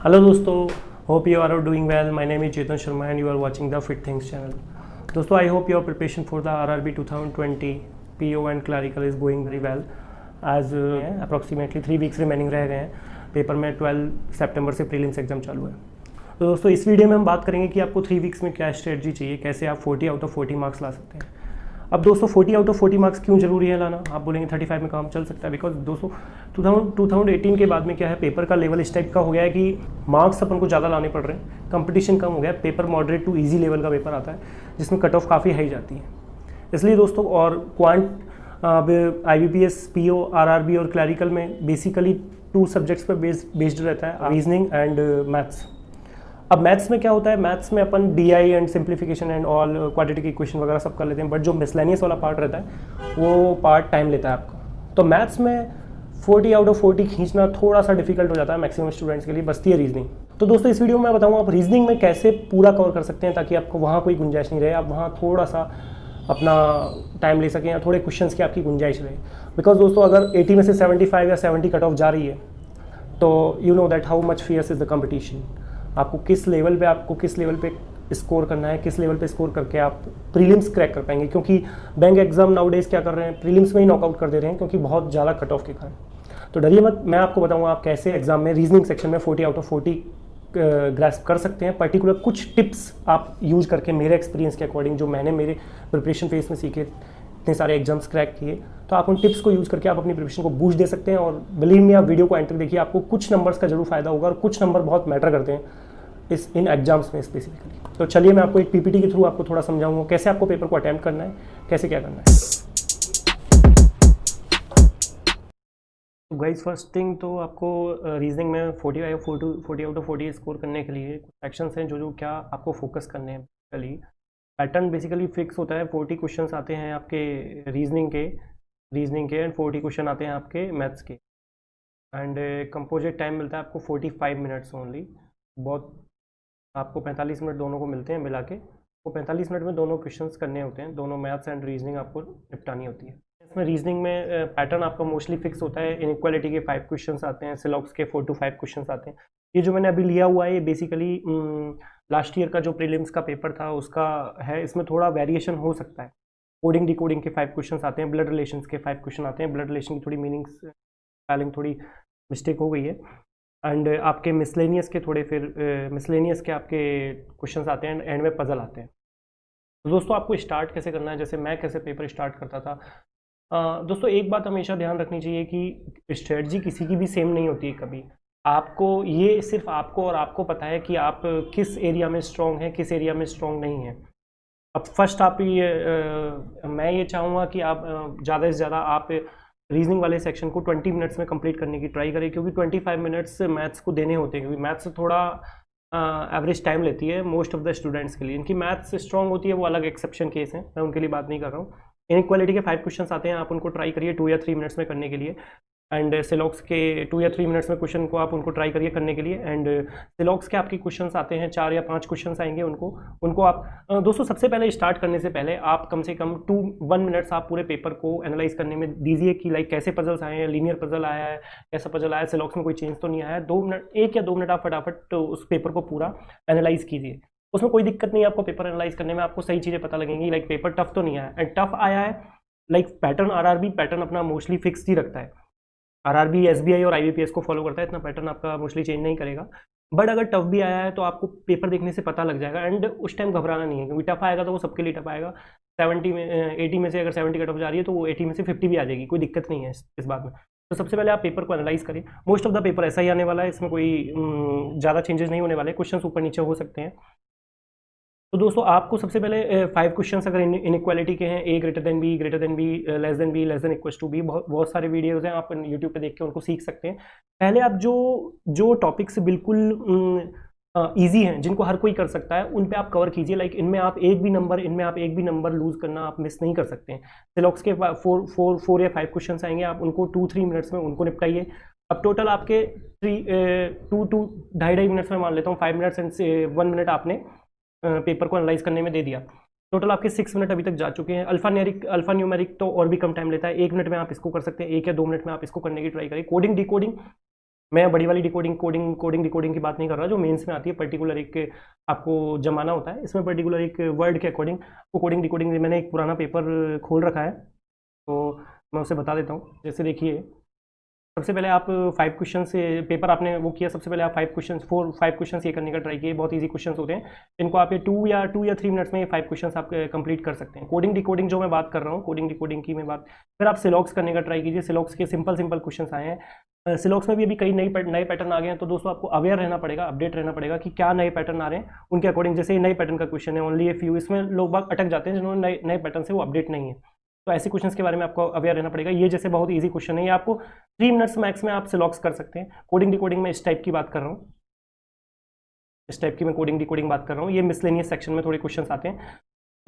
Hello दोस्तों, hope you are doing well. My name is Chetan Sharma and you are watching the fit things channel. दोस्तों, I hope your preparation for the RRB 2020 PO and clerical is going very well. आज approximately 3 weeks remaining रह गए हैं paper में। 12 सितंबर से prelims exam चालू है। तो दोस्तों, इस वीडियो में हम बात करेंगे कि आपको 3 वीक्स में क्या स्ट्रेटजी चाहिए, कैसे आप 40 आउट ऑफ 40 मार्क्स ला सकते हैं। अब दोस्तों, 40 आउट ऑफ 40 मार्क्स क्यों जरूरी है लाना? आप बोलेंगे 35 में काम चल सकता है। बिकॉज दोस्तों 2018 के बाद में क्या है, पेपर का लेवल इस टाइप का हो गया है कि मार्क्स अपन को ज़्यादा लाने पड़ रहे हैं, कंपटीशन कम हो गया है। Paper moderate to easy level का पेपर आता है जिसमें कट ऑफ काफ़ी हाई जाती है। इसलिए दोस्तों, और क्वांट IBPS, PO, RRB और क्लरिकल में बेसिकली 2 सब्जेक्ट्स पर बेस्ड रहता है, रीजनिंग एंड मैथ्स। अब मैथ्स में क्या होता है, मैथ्स में अपन DI and simplification and all quadratic equation वगैरह सब कर लेते हैं, बट जो मिसलेनियस वाला पार्ट रहता है वो पार्ट टाइम लेता है आपका। तो मैथ्स में 40 आउट ऑफ 40 खींचना थोड़ा सा डिफिकल्ट हो जाता है मैक्सिमम स्टूडेंट्स के लिए। बचती है रीजनिंग। तो दोस्तों, इस वीडियो में मैं बताऊंगा आप रीजनिंग में कैसे पूरा कवर कर सकते हैं, ताकि आपको वहाँ कोई गुंजाइश नहीं रहे, आप वहाँ थोड़ा सा अपना टाइम ले सकें या थोड़े क्वेश्चंस की आपकी गुंजाइश रहे। बिकॉज दोस्तों, अगर 80 में से 75 या 70 कट ऑफ जा रही है तो you know that how much fierce is the competition. आपको किस लेवल पे स्कोर करना है, किस लेवल पे स्कोर करके आप प्रीलिम्स क्रैक कर पाएंगे। क्योंकि बैंक एग्जाम नाउडेज क्या कर रहे हैं, प्रीलिम्स में ही नॉकआउट कर दे रहे हैं, क्योंकि बहुत ज़्यादा कट ऑफ के कारण। तो डरिए मत, मैं आपको बताऊंगा आप कैसे एग्जाम में रीजनिंग सेक्शन में 40 आउट ऑफ 40 ग्रास्प कर सकते हैं। पर्टिकुलर कुछ टिप्स आप यूज करके, मेरे एक्सपीरियंस के अकॉर्डिंग, जो मैंने मेरे प्रिपरेशन फेज में सीखे, इतने सारे एग्जाम्स क्रैक किए, तो आप उन टिप्स को यूज़ करके आप अपनी प्रिपरेशन को बूस्ट दे सकते हैं। और बिलीव मी, आप वीडियो को एंड तक देखिए, आपको कुछ नंबर्स का जरूर फायदा होगा, और कुछ नंबर बहुत मैटर करते हैं इन एग्जाम्स में स्पेसिफिकली। तो चलिए, मैं आपको एक PPT के थ्रू आपको थोड़ा समझाऊंगा कैसे आपको पेपर को अटेम्प्ट करना है, कैसे क्या करना है। तो गाइस, फर्स्ट थिंग तो आपको रीजनिंग में 40 आउट ऑफ 40 स्कोर करने के लिए सेक्शंस हैं जो क्या आपको फोकस करने हैं। बेसिकली पैटर्न बेसिकली फिक्स होता है। 40 क्वेश्चंस आते हैं आपके रीजनिंग के एंड 40 क्वेश्चन आते हैं आपके मैथ्स के। एंड कंपोजिट टाइम मिलता है आपको 45 मिनट्स ओनली। बहुत आपको 45 मिनट दोनों को मिलते हैं मिला के। वो 45 मिनट में दोनों क्वेश्चंस करने होते हैं, दोनों मैथ्स एंड रीजनिंग आपको निपटानी होती है। इसमें रीजनिंग में पैटर्न आपका मोस्टली फिक्स होता है। इनइक्वालिटी के 5 क्वेश्चंस आते हैं, सिलॉक्स के 4 to 5 क्वेश्चंस आते हैं। ये जो मैंने अभी लिया हुआ है, ये बेसिकली लास्ट ईयर का जो प्रीलिम्स का पेपर था उसका है। इसमें थोड़ा वेरिएशन हो सकता है। कोडिंग डिकोडिंग के 5 क्वेश्चन आते हैं, ब्लड रिलेशंस के 5 क्वेश्चन आते हैं। ब्लड रिलेशन की थोड़ी मीनिंग स्पेलिंग थोड़ी मिस्टेक हो गई है। एंड आपके मिसलेनियस के मिसलेनियस के आपके क्वेश्चंस आते हैं, एंड में पजल आते हैं। तो दोस्तों, आपको स्टार्ट कैसे करना है, जैसे मैं कैसे पेपर स्टार्ट करता था। दोस्तों, एक बात हमेशा ध्यान रखनी चाहिए कि स्ट्रेटजी किसी की भी सेम नहीं होती है कभी। आपको ये सिर्फ आपको और आपको पता है कि आप किस एरिया में स्ट्रॉन्ग हैं, किस एरिया में स्ट्रॉन्ग नहीं है। अब फर्स्ट आप मैं ये चाहूँगा कि आप ज़्यादा से ज़्यादा आप रीजनिंग वाले सेक्शन को 20 मिनट्स में कंप्लीट करने की ट्राई करें, क्योंकि 25 मिनट्स मैथ्स को देने होते हैं। क्योंकि मैथ्स थोड़ा एवरेज टाइम लेती है मोस्ट ऑफ द स्टूडेंट्स के लिए। इनकी मैथ्स स्ट्रॉन्ग होती है, वो अलग एक्सेप्शन केस है, मैं उनके लिए बात नहीं कर रहा हूँ। इनइक्वालिटी के 5 क्वेश्चंस आते हैं, आप उनको ट्राई करिए 2 या 3 मिनट्स में करने के लिए। एंड सिलॉक्स के 2 या 3 मिनट्स में क्वेश्चन को आप उनको ट्राई करिए करने के लिए। एंड सिलॉक्स के आपके क्वेश्चंस आते हैं, 4 या 5 क्वेश्चंस आएंगे, उनको आप दोस्तों, सबसे पहले स्टार्ट करने से पहले आप कम से कम 1 मिनट्स आप पूरे पेपर को एनालाइज करने में दीजिए कि लाइक कैसे पजल्स आए हैं, लीनियर पजल आया है, कैसा पजल आया है, सिलॉक्स में कोई चेंज तो नहीं आया है। 2 मिनट, 1 या 2 मिनट आप फटाफट उस पेपर को पूरा एनालाइज कीजिए। उसमें कोई दिक्कत नहीं है आपको पेपर एनालाइज करने में, आपको सही चीज़ें पता लगेंगी। लाइक पेपर टफ तो नहीं आया, एंड टफ आया है लाइक पैटर्न RRB पैटर्न अपना मोस्टली फिक्स ही रखता है। RRB SBI और IBPS को फॉलो करता है, इतना पैटर्न आपका मोस्टली चेंज नहीं करेगा। बट अगर टफ भी आया है तो आपको पेपर देखने से पता लग जाएगा, एंड उस टाइम घबराना नहीं है, क्योंकि टफ आएगा तो वो सबके लिए टफ आएगा। 80 में से अगर 70 कट ऑफ जा रही है तो वो 80 में से 50 भी आ जाएगी, कोई दिक्कत नहीं है इस बात में। तो सबसे पहले आप पेपर को एनालाइज करें। मोस्ट ऑफ द पेपर ऐसा ही आने वाला है, इसमें कोई ज़्यादा चेंजेस नहीं होने वाले, क्वेश्चन ऊपर नीचे हो सकते हैं। तो दोस्तों, आपको सबसे पहले 5 क्वेश्चंस अगर इनइक्वालिटी के हैं, A greater than B, less than B, less than equals to B, बहुत सारे वीडियोज़ हैं, आप यूट्यूब पे देख के उनको सीख सकते हैं। पहले आप जो टॉपिक्स बिल्कुल ईजी हैं, जिनको हर कोई कर सकता है, उन पे आप कवर कीजिए। लाइक इनमें आप एक भी नंबर लूज करना आप मिस नहीं कर सकते हैं। सिलॉक्स के 4 या 5 क्वेश्चन आएंगे, आप उनको 2-3 मिनट्स में उनको निपटाइए। अब टोटल आपके 2-2.5 मिनट्स में मान लेता हूँ, 5 मिनट्स एंड 1 मिनट आपने पेपर को एनालाइज करने में दे दिया। टोटल आपके 6 मिनट अभी तक जा चुके हैं। अल्फा न्यूमेरिक तो और भी कम टाइम लेता है, 1 मिनट में आप इसको कर सकते हैं, 1 या 2 मिनट में आप इसको करने की ट्राई करें। कोडिंग डिकोडिंग मैं बड़ी वाली कोडिंग डिकोडिंग की बात नहीं कर रहा, जो मेंस में आती है पर्टिकुलर एक आपको जमाना होता है, इसमें पर्टिकुलर एक वर्ड के अकॉर्डिंग वो कोडिंग डिकोडिंग, मैंने एक पुराना पेपर खोल रखा है तो मैं उसे बता देता हूँ। जैसे देखिए, सबसे पहले आप 5 क्वेश्चन से पेपर आपने वो किया, सबसे पहले आप 5 क्वेश्चन ये करने का ट्राई किए। बहुत इजी क्वेश्चन होते हैं, इनको आप ये 2 या 3 मिनट्स में ये 5 क्वेश्चन आप कंप्लीट कर सकते हैं। कोडिंग डिकोडिंग जो मैं बात कर रहा हूँ, कोडिंग डिकोडिंग की मैं बात, फिर आप सिलॉक्स करने का ट्राई कीजिए। सिलॉक्स के सिंपल क्वेश्चन आए हैं, सिलॉक्स में भी अभी कई नए पैटर्न आ गए हैं, तो दोस्तों आपको अवेयर रहना पड़ेगा, अपडेट रहना पड़ेगा कि क्या नए पैटर्न आ रहे हैं, उनके अकॉर्डिंग। जैसे नए पैटर्न का क्वेश्चन है ओनली ए फ्यू, इसमें लोग बाग अटक जाते हैं जिन्होंने नए पैटर्न से वो अपडेट नहीं है, तो ऐसे क्वेश्चंस के बारे में आपको अवेयर रहना पड़ेगा। ये जैसे बहुत इजी क्वेश्चन है, ये आपको 3 मिनट्स मैक्स में आप सिलॉक्स कर सकते हैं। कोडिंग डिकोडिंग में इस टाइप की बात कर रहा हूँ, इस टाइप की मैं कोडिंग डिकोडिंग बात कर रहा हूँ। ये मिसलेनियस सेक्शन में थोड़े क्वेश्चंस आते हैं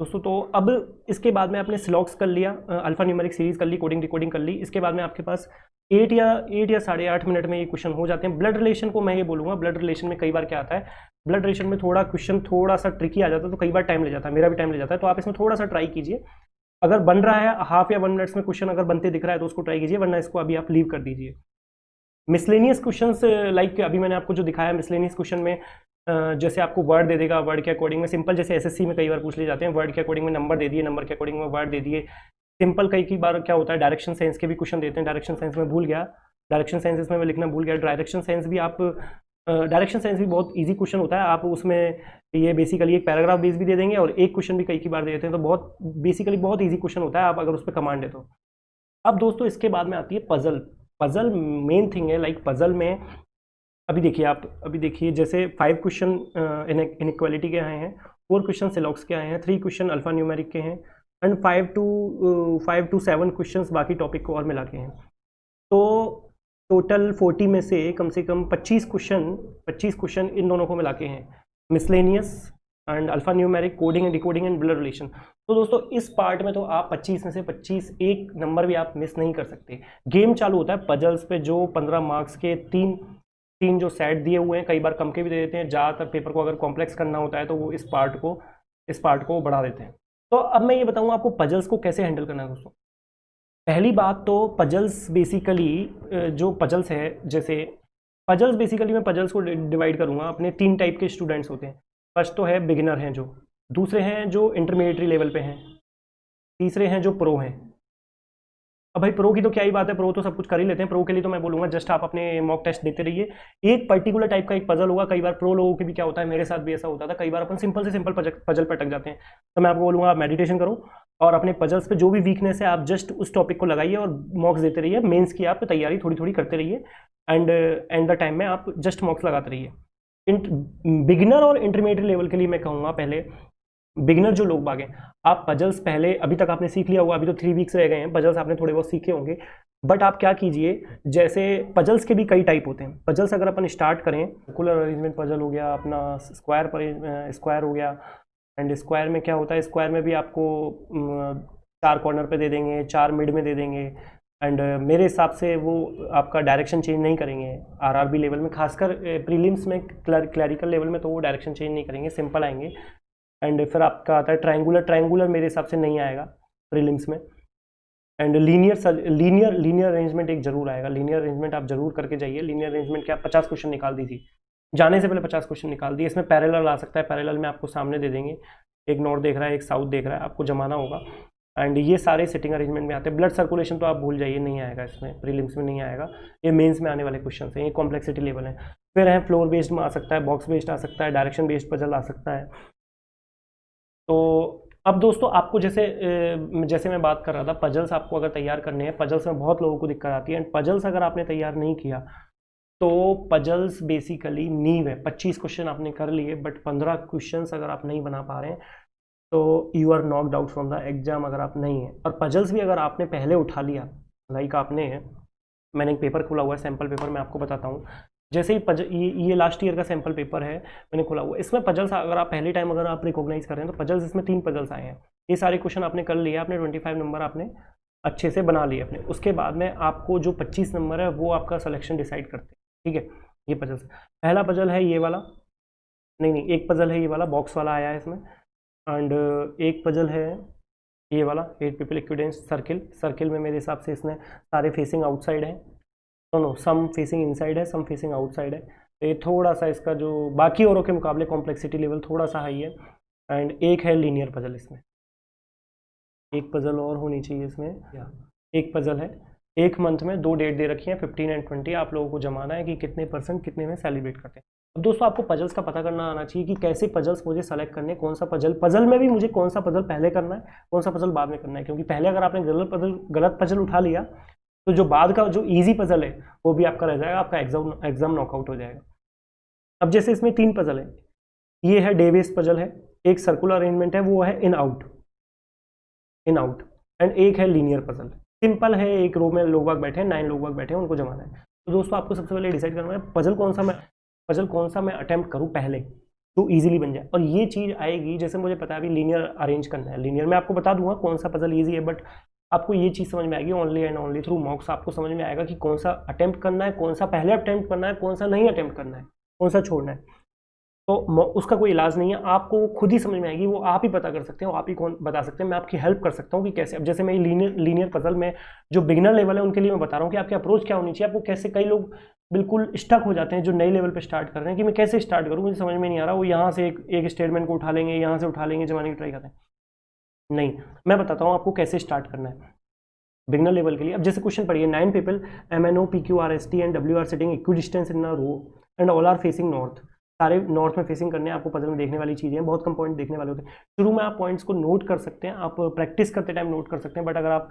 दोस्तों। तो अब इसके बाद में आपने सिलॉक्स कर लिया, अल्फा न्यूमेरिक सीरीज कर ली, कोडिंग डिकोडिंग कर ली, इसके बाद में आपके पास 8 या 8.5 मिनट में ये क्वेश्चन हो जाते हैं। ब्लड रिलेशन को मैं ये बोलूँगा, ब्लड रिलेशन में कई बार क्या आता है, ब्लड रिलेशन में थोड़ा क्वेश्चन थोड़ा सा ट्रिकी आ जाता है, तो कई बार टाइम ले जाता है, मेरा भी टाइम ले जाता है। तो आप इसमें थोड़ा सा ट्राई कीजिए, अगर बन रहा है हाफ या 1 मिनट्स में क्वेश्चन अगर बनते दिख रहा है तो उसको ट्राई कीजिए, वरना इसको अभी आप लीव कर दीजिए। मिसलेनियस क्वेश्चंस लाइक अभी मैंने आपको जो दिखाया, मिसलेनियस क्वेश्चन में जैसे आपको वर्ड दे देगा, वर्ड के अकॉर्डिंग में सिंपल, जैसे एसएससी में कई बार पूछ ले जाते हैं, वर्ड के अकॉर्डिंग में नंबर दे दिए, नंबर के अकॉर्डिंग में वर्ड दे दिए। सिंपल कई बार क्या होता है, डायरेक्शन सेंस के भी क्वेश्चन देते हैं। डायरेक्शन सेंस में भूल गया, डायरेक्शन सेंस इसमें मैं लिखना भूल गया। डायरेक्शन सेंस भी आप डायरेक्शन सेंस भी बहुत इजी क्वेश्चन होता है। आप उसमें ये बेसिकली एक पैराग्राफ बेस भी दे देंगे और एक क्वेश्चन भी कई बार दे देते हैं, तो बहुत बेसिकली बहुत इजी क्वेश्चन होता है, आप अगर उस पर कमांड है तो। अब दोस्तों इसके बाद में आती है पजल। पजल मेन थिंग है, लाइक पजल में अभी देखिए जैसे 5 क्वेश्चन इनइक्वालिटी के आए हैं, 4 क्वेश्चन सिलॉक्स के आए हैं, 3 क्वेश्चन अल्फा न्यूमेरिक के हैं, एंड 5 to 7 क्वेश्चन बाकी टॉपिक को और मिला के हैं। तो टोटल 40 में से कम 25 क्वेश्चन इन दोनों को मिला के हैं, miscellaneous and alpha numeric, coding and decoding and blood relation. तो दोस्तों इस पार्ट में तो आप 25 में से 25 एक नंबर भी आप मिस नहीं कर सकते। गेम चालू होता है पजल्स पे, जो 15 मार्क्स के तीन जो सेट दिए हुए हैं, कई बार कम के भी दे देते हैं। ज़्यादातर पेपर को अगर कॉम्प्लेक्स करना होता है तो वो इस पार्ट को बढ़ा देते हैं। तो अब मैं ये बताऊंगा आपको पजल्स को कैसे हैंडल करना है दोस्तों। पहली बात तो पजल्स बेसिकली जो पजल्स है, जैसे पजल्स बेसिकली मैं पजल्स को डिवाइड करूंगा अपने 3 टाइप के स्टूडेंट्स होते हैं। फर्स्ट तो है बिगिनर हैं जो, दूसरे हैं जो इंटरमीडिएट लेवल पे हैं, तीसरे हैं जो प्रो हैं। अब भाई प्रो की तो क्या ही बात है, प्रो तो सब कुछ कर ही लेते हैं। प्रो के लिए तो मैं बोलूँगा जस्ट आप अपने मॉक टेस्ट देते रहिए, एक पर्टिकुलर टाइप का एक पजल होगा। कई बार प्रो लोगों के भी क्या होता है, मेरे साथ भी ऐसा होता था, कई बार अपन सिंपल से सिंपल पजल पर अटक जाते हैं। तो मैं आपको बोलूँगा आप मेडिटेशन करो और अपने पजल्स पे जो भी वीकनेस है आप जस्ट उस टॉपिक को लगाइए और मॉक्स देते रहिए। मेंस की आप तैयारी थोड़ी थोड़ी करते रहिए, एंड द टाइम में आप जस्ट मॉक्स लगाते रहिए। बिगिनर और इंटरमीडिएट लेवल के लिए मैं कहूँगा, पहले बिगिनर जो लोग बागे, आप पजल्स पहले अभी तक आपने सीख लिया होगा, अभी तो 3 वीक्स रह गए हैं, पजल्स आपने थोड़े बहुत सीखे होंगे। बट आप क्या कीजिए, जैसे पजल्स के भी कई टाइप होते हैं। पजल्स अगर अपन स्टार्ट करें, सर्कुलर अरेंजमेंट पजल हो गया, अपना स्क्वायर हो गया। एंड स्क्वायर में क्या होता है, स्क्वायर में भी आपको 4 कॉर्नर पे दे देंगे, 4 मिड में दे देंगे। एंड मेरे हिसाब से वो आपका डायरेक्शन चेंज नहीं करेंगे आरआरबी लेवल में, खासकर प्रीलिम्स में, क्लैरिकल लेवल में तो वो डायरेक्शन चेंज नहीं करेंगे, सिंपल आएंगे। एंड फिर आपका आता है ट्रायंगुलर मेरे हिसाब से नहीं आएगा प्रीलिम्स में। एंड लीनियर अरेंजमेंट एक जरूर आएगा, लीनियर अरेंजमेंट आप जरूर करके जाइए। लीनियर अरेंजमेंट क्या 50 क्वेश्चन निकाल दी थी, जाने से पहले 50 क्वेश्चन निकाल दिए। इसमें पैरेलल आ सकता है, पैरेलल में आपको सामने दे देंगे, एक नॉर्थ देख रहा है एक साउथ देख रहा है, आपको जमाना होगा। एंड ये सारे सिटिंग अरेंजमेंट में आते हैं। ब्लड सर्कुलेशन तो आप भूल जाइए, नहीं आएगा इसमें, प्रीलिम्स में नहीं आएगा, ये मेंस में आने वाले क्वेश्चन हैं, ये कॉम्प्लेक्सिटी लेवल है। फिर है फ्लोर बेस्ड में आ सकता है, बॉक्स बेस्ड आ सकता है, डायरेक्शन बेस्ड पजल आ सकता है। तो अब दोस्तों आपको जैसे मैं बात कर रहा था, पजल्स आपको अगर तैयार करने हैं, पजल्स में बहुत लोगों को दिक्कत आती है। एंड पजल्स अगर आपने तैयार नहीं किया तो पजल्स बेसिकली नींव है। 25 क्वेश्चन आपने कर लिए, बट 15 क्वेश्चन अगर आप नहीं बना पा रहे हैं तो you are knocked out from the exam, अगर आप नहीं है। और पजल्स भी अगर आपने पहले उठा लिया, लाइक मैंने एक पेपर खोला हुआ है, सैम्पल पेपर मैं आपको बताता हूँ। जैसे ही ये लास्ट ईयर का सैम्पल पेपर है, मैंने खोला हुआ, इसमें पजल्स अगर आप पहले टाइम अगर आप रिकॉग्नाइज कर रहे हैं तो पजल्स इसमें 3 पजल्स आए हैं। ये सारे क्वेश्चन आपने कर लिए, आपने 25 नंबर आपने अच्छे से बना लिए अपने। उसके बाद में आपको जो 25 नंबर है वो आपका सिलेक्शन डिसाइड करते हैं, ठीक है। ये पजल्स, पहला पजल है ये वाला, नहीं एक पजल है ये वाला, बॉक्स वाला आया है इसमें। एंड एक पजल है ये वाला, 8 पीपल इक्विडेंस सर्किल में मेरे हिसाब से इसमें सारे फेसिंग आउटसाइड हैं। दोनों, सम फेसिंग इनसाइड है, सम फेसिंग आउटसाइड है। तो ये थोड़ा सा इसका जो बाकी औरों के मुकाबले कॉम्प्लेक्सिटी लेवल थोड़ा सा हाई है। एंड एक है लीनियर पजल, इसमें एक पजल और होनी चाहिए इसमें, या एक पजल है। एक मंथ में 2 डेट दे रखी है 15 एंड 20, आप लोगों को जमाना है कि कितने % कितने में सेलिब्रेट करते हैं। अब दोस्तों आपको पजल्स का पता करना आना चाहिए कि कैसे पजल्स मुझे सेलेक्ट करने, कौन सा पजल में भी मुझे कौन सा पजल पहले करना है, कौन सा पजल बाद में करना है। क्योंकि पहले अगर आपने गलत पजल उठा लिया तो जो बाद का जो ईजी पजल है वो भी आपका रह जाएगा, आपका एग्जाम नॉकआउट हो जाएगा। अब जैसे इसमें 3 पजल है, ये है डे बेस्ड पजल है, एक सर्कुलर अरेंजमेंट है वो है इन आउट, एंड एक है लीनियर पजल। सिंपल है, एक रो में लोग बाग बैठे हैं, 9 लोग बाग बैठे हैं, उनको जमाना है। तो दोस्तों आपको सबसे पहले डिसाइड करना है पजल कौन सा मैं अटेम्प्ट करूं पहले तो इजीली बन जाए। और ये चीज़ आएगी, जैसे मुझे पता है अभी लीनियर अरेंज करना है, लीनियर में आपको बता दूंगा कौन सा पजल ईजी है, बट आपको ये चीज़ समझ में आएगी ओनली एंड ओनली थ्रू मॉक्स। आपको समझ में आएगा कि कौन सा अटेम्प्ट करना है, कौन सा पहले अटेम्प्ट करना है, कौन सा नहीं अटेम्प्ट करना है, कौन सा छोड़ना है। तो उसका कोई इलाज नहीं है, आपको खुद ही समझ में आएगी, वो आप ही पता कर सकते हो, आप ही कौन बता सकते हैं। मैं आपकी हेल्प कर सकता हूँ कि कैसे। अब जैसे मैं लीनियर पजल में जो बिगिनर लेवल है उनके लिए मैं बता रहा हूँ कि आपकी अप्रोच क्या होनी चाहिए, आपको कैसे। कई लोग बिल्कुल स्टक हो जाते हैं जो नए लेवल पे स्टार्ट कर रहे हैं कि मैं कैसे स्टार्ट करूँ, मुझे समझ में नहीं आ रहा। वो यहाँ से एक स्टेटमेंट को उठा लेंगे, यहाँ से उठा लेंगे, जमाने की ट्राई करते हैं। नहीं, मैं बताता हूँ आपको कैसे स्टार्ट करना है बिगनर लेवल के लिए। अब जैसे क्वेश्चन पढ़िए, 9 people MNO PQRST and WR sitting equidistance in a row and all are facing north. सारे नॉर्थ में फेसिंग करने हैं, आपको पजल में देखने वाली चीज़ें हैं, बहुत कम पॉइंट देखने वाले होते हैं। शुरू में आप पॉइंट्स को नोट कर सकते हैं, आप प्रैक्टिस करते टाइम नोट कर सकते हैं, बट अगर आप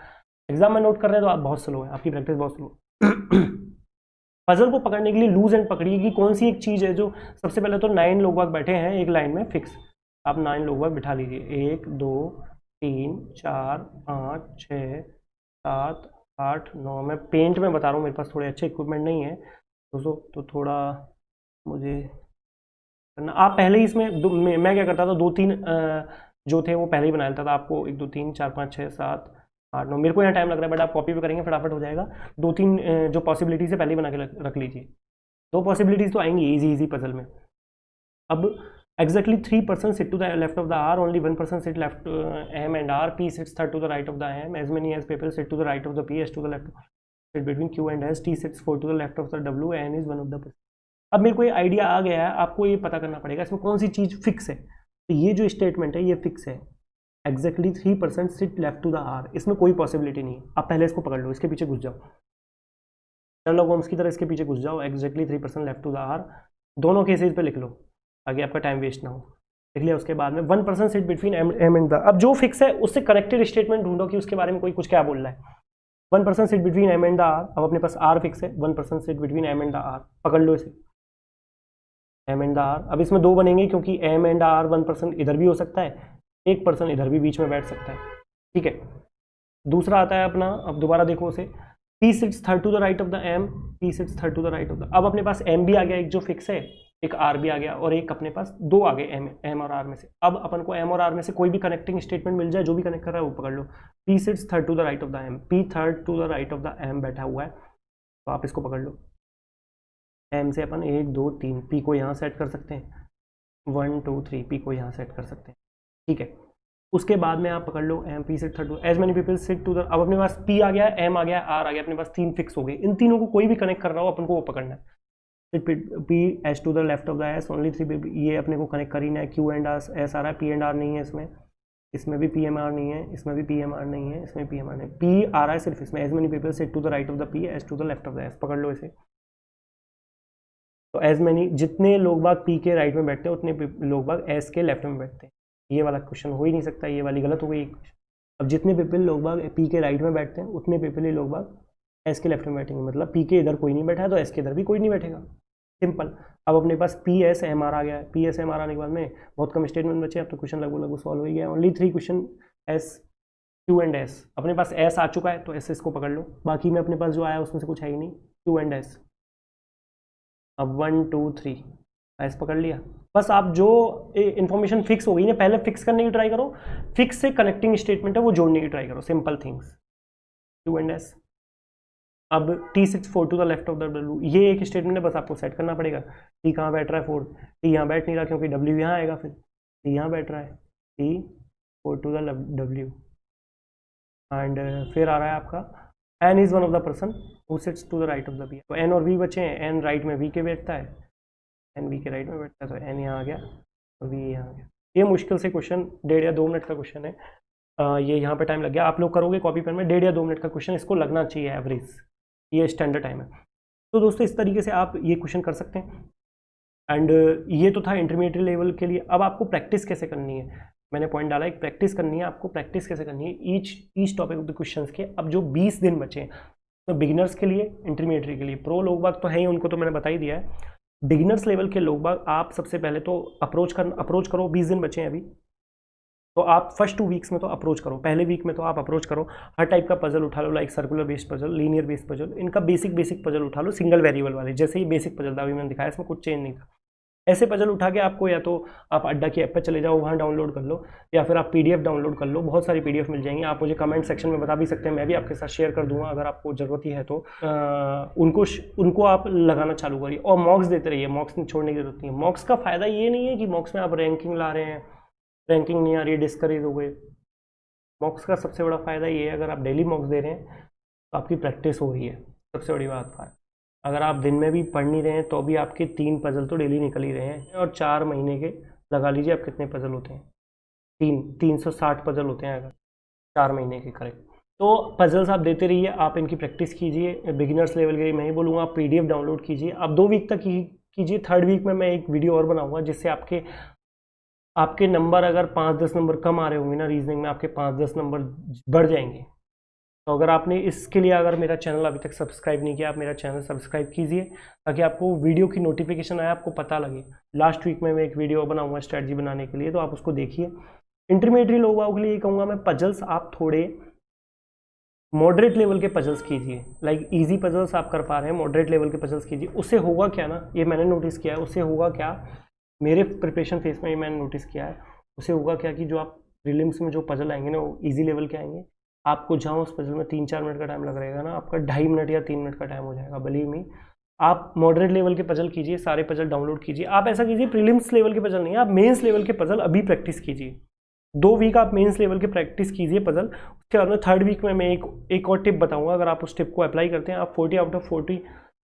एग्जाम में नोट कर रहे हैं तो आप बहुत स्लो है, आपकी प्रैक्टिस बहुत स्लो। पजल को पकड़ने के लिए लूज एंड पकड़िए कि कौन सी एक चीज़ है जो सबसे पहले तो 9 लोग बाग बैठे हैं एक लाइन में फिक्स, आप 9 लोग बाग बिठा लीजिए, 1 2 3 4 5 6 7 8 9। मैं पेंट में बता रहा हूँ, मेरे पास थोड़े अच्छे इक्विपमेंट नहीं है दोस्तों, तो थोड़ा मुझे करना। आप पहले ही इसमें मैं क्या करता था, 2-3 जो थे वो पहले ही बना लेता था आपको, 1 2 3 4 5 6 7 8 9। मेरे को यहाँ टाइम लग रहा है, बट आप कॉपी पे करेंगे फटाफट हो जाएगा। 2-3 जो पॉसिबिलिटीज है पहले ही बना के रख लीजिए। 2 पॉसिबिलिटीज तो आएंगी इजी पजल में। अब exactly 3% sit to the left of the R, only 1% sit left M and R, P sits third to the right of the M, as many as people sit to the right of the P, S to the left, sit between Q and S, T sits 4 to the left of the W, N is one of the person। अब मेरे को ये idea आ गया है, आपको ये पता करना पड़ेगा इसमें कौन सी चीज़ फिक्स है। तो ये जो स्टेटमेंट है ये फिक्स है, exactly 3% sit left to the R, इसमें कोई पॉसिबिलिटी नहीं है। आप पहले इसको पकड़ लो, इसके पीछे घुस जाओ, शर्लॉक होम्स की तरह इसके पीछे घुस जाओ। exactly 3% left to the R, दोनों केसेज पे लिख लो आगे आपका टाइम वेस्ट ना हो। लिख लिया, उसके बाद में 1% sit between M and the. अब जो फिक्स है उससे कनेक्टेड स्टेटमेंट ढूंढो कि उसके बारे में कोई कुछ क्या बोल रहा है। 1% sit between M and the R, अब अपने पास R फिक्स है, 1% sit between M and the R, पकड़ लो इसे, M एंड द R। अब इसमें 2 बनेंगे क्योंकि M एंड R 1% इधर भी हो सकता है, 1% इधर भी बीच में बैठ सकता है, ठीक है। दूसरा आता है अपना, अब दोबारा देखो उसे, P sits third to the right of the M, P sits third to the right of the। अब अपने पास M भी आ गया एक जो फिक्स है, एक R भी आ गया, और एक अपने पास 2 आ गए M और R में से। अब अपन को M और R में से कोई भी कनेक्टिंग स्टेटमेंट मिल जाए, जो भी कनेक्ट कर रहा है वो पकड़ लो। P sits third to the right of the M, P third to the right of the M बैठा हुआ है, तो आप इसको पकड़ लो। M से अपन 1 2 3 P को यहाँ सेट कर सकते हैं, 1 2 3 P को यहाँ सेट कर सकते हैं, ठीक है। उसके बाद में आप पकड़ लो M, P sit third to, as many people sit to the. अब अपने पास P आ गया, M आ गया, R आ गया, अपने पास 3 फिक्स हो गए। इन तीनों को कोई भी कनेक्ट कर रहा हो अपन को वो पकड़ना है। P S to the left of the S, only 3 people, ये अपने को कनेक्ट कर ही ना है। Q एंड S आ रहा है, P एंड R नहीं है इसमें, इसमें भी P M R नहीं है, इसमें भी P M R नहीं है, इसमें P M R नहीं, P आ रहा है सिर्फ इसमें। As many people sit to the right of the P, S to the left of the S, पकड़ लो इसे। तो एज मेनी, जितने लोग बाग P के राइट में बैठते हैं उतने लोग बाग S के लेफ्ट में बैठते हैं। ये वाला क्वेश्चन हो ही नहीं सकता, ये वाली गलत हो गई। अब जितने पीपल लोग बाग P के राइट में बैठते हैं उतने पीपल ही लोग बाग S के लेफ्ट में बैठेंगे, मतलब P के इधर कोई नहीं बैठा है तो S के इधर भी कोई नहीं बैठेगा, सिंपल। अब अपने पास P S M R आ गया है, P S M R आने के बाद में बहुत कम स्टेटमेंट बचे, अब तो क्वेश्चन लगभग सॉल्व हो गया। Only 3 question S Q and S। अपने पास S आ चुका है तो S को पकड़ लो, बाकी में अपने पास जो आया उसमें से कुछ है ही नहीं, Q एंड S। अब 1 2 3 S पकड़ लिया, बस। आप जो इन्फॉर्मेशन फिक्स हो गई ना, पहले फिक्स करने की ट्राई करो, फिक्स से कनेक्टिंग स्टेटमेंट है वो जोड़ने की ट्राई करो, simple things, Q and S। अब T sits 4 to the left of the W, ये एक स्टेटमेंट है, बस आपको सेट करना पड़ेगा। T कहाँ बैठ रहा है, 4, T यहाँ बैठ नहीं रहा क्योंकि W यहाँ आएगा, फिर T यहाँ बैठ रहा है, T 4 to the W, and फिर आ रहा है आपका N is one of the person who sits to the right of the B. तो एन और वी बचे हैं, एन राइट में वी के बैठता है, एन वी के राइट में बैठता है, तो एन यहाँ आ गया और वी यहाँ आ गया। ये मुश्किल से क्वेश्चन 1.5 या 2 मिनट का क्वेश्चन है। ये यहाँ पे टाइम लग गया, आप लोग करोगे कॉपी पेन में 1.5 या 2 मिनट का क्वेश्चन इसको लगना चाहिए एवरेज, ये स्टैंडर्ड टाइम है। तो दोस्तों इस तरीके से आप ये क्वेश्चन कर सकते हैं। एंड ये तो था इंटरमीडिएट लेवल के लिए। अब आपको प्रैक्टिस कैसे करनी है, मैंने पॉइंट डाला, एक प्रैक्टिस करनी है आपको। प्रैक्टिस कैसे करनी है each topic of the questions के। अब जो 20 दिन बचे हैं, तो बिगिनर्स के लिए, इंटरमीडिएट के लिए, प्रो लोग बाग तो है ही, उनको तो मैंने बता ही दिया है। बिगिनर्स लेवल के लोग बाग आप सबसे पहले तो अप्रोच करो। 20 दिन बचे हैं अभी, तो आप फर्स्ट 2 वीक्स में तो अप्रोच करो। पहले वीक में तो आप अप्रोच करो, हर टाइप का पजल उठा लो, like circular based puzzle, linear based puzzle, इनका बेसिक पजल उठा लो, सिंगल वेरिएबल वाले, जैसे ही बेसिक पजल था अभी मैंने दिखाया, इसमें कुछ चेंज नहीं था। ऐसे पजल उठा के आपको या तो आप अड्डा की ऐप पे चले जाओ, वहाँ डाउनलोड कर लो, या फिर आप पीडीएफ डाउनलोड कर लो, बहुत सारी पीडीएफ मिल जाएंगी। आप मुझे कमेंट सेक्शन में बता भी सकते हैं, मैं भी आपके साथ शेयर कर दूंगा अगर आपको ज़रूरत ही है तो। उनको आप लगाना चालू करिए और मॉक्स देते रहिए, मॉक्स छोड़ने की जरूरत नहीं है। मॉक्स का फ़ायदा ये नहीं है कि मॉक्स में आप रैंकिंग ला रहे हैं, रैंकिंग नहीं आ रही है, डिस्करेज हो गए। मॉक्स का सबसे बड़ा फ़ायदा ये है, अगर आप डेली मॉक्स दे रहे हैं तो आपकी प्रैक्टिस हो रही है, सबसे बड़ी बात है। अगर आप दिन में भी पढ़ नहीं रहे हैं तो भी आपके 3 पजल तो डेली निकल ही रहे हैं, और 4 महीने के लगा लीजिए आप कितने पजल होते हैं, 360 पजल होते हैं अगर 4 महीने के करेक्ट। तो पजल्स आप देते रहिए, आप इनकी प्रैक्टिस कीजिए। बिगिनर्स लेवल के मैं ही बोलूँगा, आप पीडीएफ डाउनलोड कीजिए। आप 2 वीक तक कीजिए, 3rd वीक में मैं एक वीडियो और बनाऊँगा जिससे आपके नंबर अगर 5-10 नंबर कम आ रहे होंगे ना रीजनिंग में, आपके 5-10 नंबर बढ़ जाएंगे। तो अगर आपने इसके लिए अगर मेरा चैनल अभी तक सब्सक्राइब नहीं किया, आप मेरा चैनल सब्सक्राइब कीजिए ताकि आपको वीडियो की नोटिफिकेशन आए, आपको पता लगे। लास्ट वीक में मैं एक वीडियो बनाऊंगा स्ट्रेटजी बनाने के लिए, तो आप उसको देखिए। इंटरमीडिएट लोगों के लिए ये कहूँगा मैं, पजल्स आप थोड़े मॉडरेट लेवल के पजल्स कीजिए। लाइक इजी पजल्स आप कर पा रहे हैं, मॉडरेट लेवल के पजल्स कीजिए। उससे होगा क्या ना, ये मैंने नोटिस किया है, उससे होगा क्या, मेरे प्रिपरेशन फेज में ये मैंने नोटिस किया है, उससे होगा क्या कि जो आप प्रीलिम्स में जो पजल आएंगे ना वो ईजी लेवल के आएंगे। आपको जहाँ उस पजल में 3-4 मिनट का टाइम लग रहेगा ना, आपका 2.5 मिनट या 3 मिनट का टाइम हो जाएगा। बिलीव मी, आप मॉडरेट लेवल के पजल कीजिए, सारे पजल डाउनलोड कीजिए। आप ऐसा कीजिए, प्रीलिम्स लेवल के पजल नहीं, आप मेंस लेवल के पजल अभी प्रैक्टिस कीजिए। 2 वीक आप मेंस लेवल के प्रैक्टिस कीजिए पजल। उसके बाद में 3rd वीक में मैं एक और टिप बताऊंगा। अगर आप उस टिप को अप्लाई करते हैं, आप 40 आउट ऑफ 40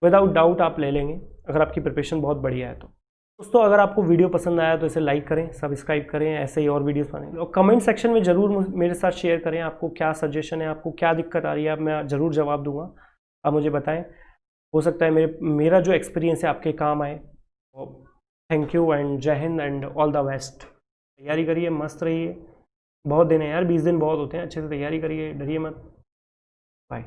विदाउट डाउट आप ले लेंगे, अगर आपकी प्रिपरेशन बहुत बढ़िया है तो। दोस्तों अगर आपको वीडियो पसंद आया तो इसे लाइक करें, सब्सक्राइब करें, ऐसे ही और वीडियोस पाने, और कमेंट सेक्शन में ज़रूर मेरे साथ शेयर करें आपको क्या सजेशन है, आपको क्या दिक्कत आ रही है, मैं ज़रूर जवाब दूंगा। आप मुझे बताएं, हो सकता है मेरा जो एक्सपीरियंस है आपके काम आए। थैंक यू एंड जय Hind and all the best. तैयारी करिए, मस्त रहिए। बहुत दिन है यार, 20 दिन बहुत होते हैं, अच्छे से तैयारी करिए, डरिए मत। बाय।